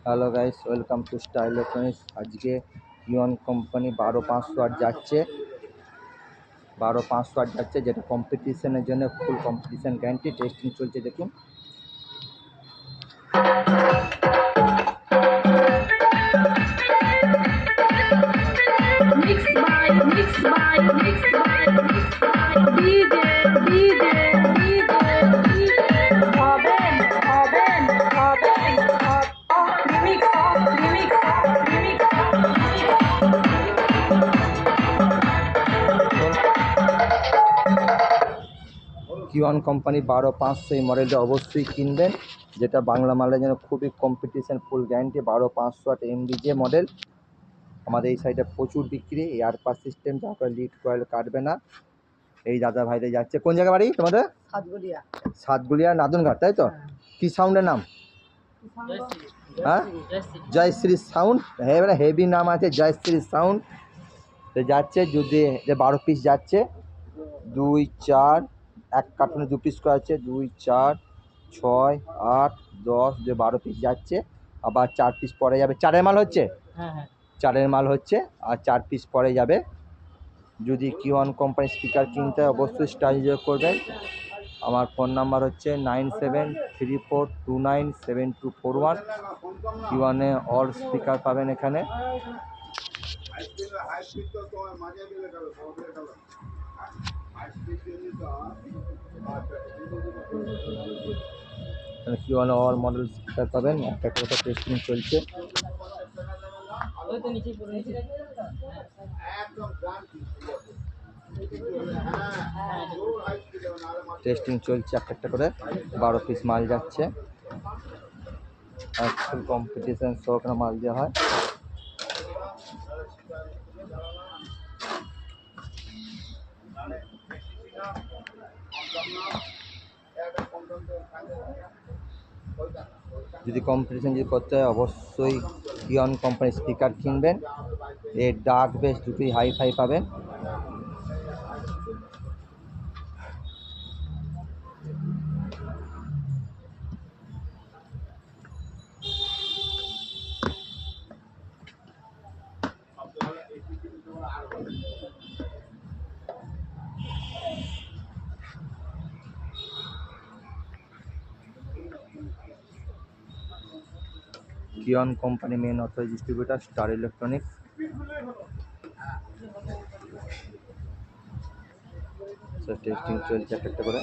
Hello guys, welcome to star electronics. আজকে ইয়ন company 12500 যাচ্ছে, 12500 যাচ্ছে, যেটা কম্পিটিশনের জন্য ফুল কম্পিটিশন গ্যারান্টি। টেস্টিং চলছে, দেখুন। কিওয়ান কোম্পানি 12500 এই মডেলটা অবশ্যই কিনবেন, যেটা বাংলা মালের জন্য খুবই কম্পিটিশন ফুল গ্যারান্টি। 12500 এমবিজে মডেল আমাদের এই সাইডে প্রচুর বিক্রি। এয়ার পাস সিস্টেম, তারপরে লিড কয়েল কাটবে না। এই দাদা ভাইদের যাচ্ছে। কোন জায়গা বাড়ি তোমাদের? সাতগুলিয়া নাদনঘাট, তাই তো? কি সাউন্ডের নাম? হ্যাঁ, জয়শ্রী সাউন্ড। হ্যাঁ, হেভি নাম আছে জয়শ্রী সাউন্ড। তো যাচ্ছে, যদি 12 পিস যাচ্ছে, 2 4 এক কার্টুনে 2 পিস করে আছে, 2 4 6 8 10 যে 12 পিস যাচ্ছে। আবার 4 পিস পরে যাবে। 4-এর মাল হচ্ছে, 4-এর মাল হচ্ছে, আর 4 পিস পরে যাবে। যদি কিওয়ান কোম্পানির স্পিকার কিনতে হয় অবশ্যই স্টার যোগ করবেন। আমার ফোন নাম্বার হচ্ছে 9734297241। কিওয়ানে অল স্পিকার পাবেন এখানে। কিওয়ানে অল মডেল স্পিকার পাবেন। একটা কথা টেস্টিং চলছে। টেস্টিং চলছে, একটা করে 12 পিস মাল যাচ্ছে। ফুল কম্পিটিশন সহকারে মাল দেওয়া হয়। যদি কম্পিটিশন যদি করতে হয় অবশ্যই কিওয়ান কোম্পানির স্পিকার কিনবেন। এর ডার্ক বেস দুটোই হাই ফাই পাবেন। কিওয়ান company main authorise distributor Star Electronics. Testing চলছে একটা করে।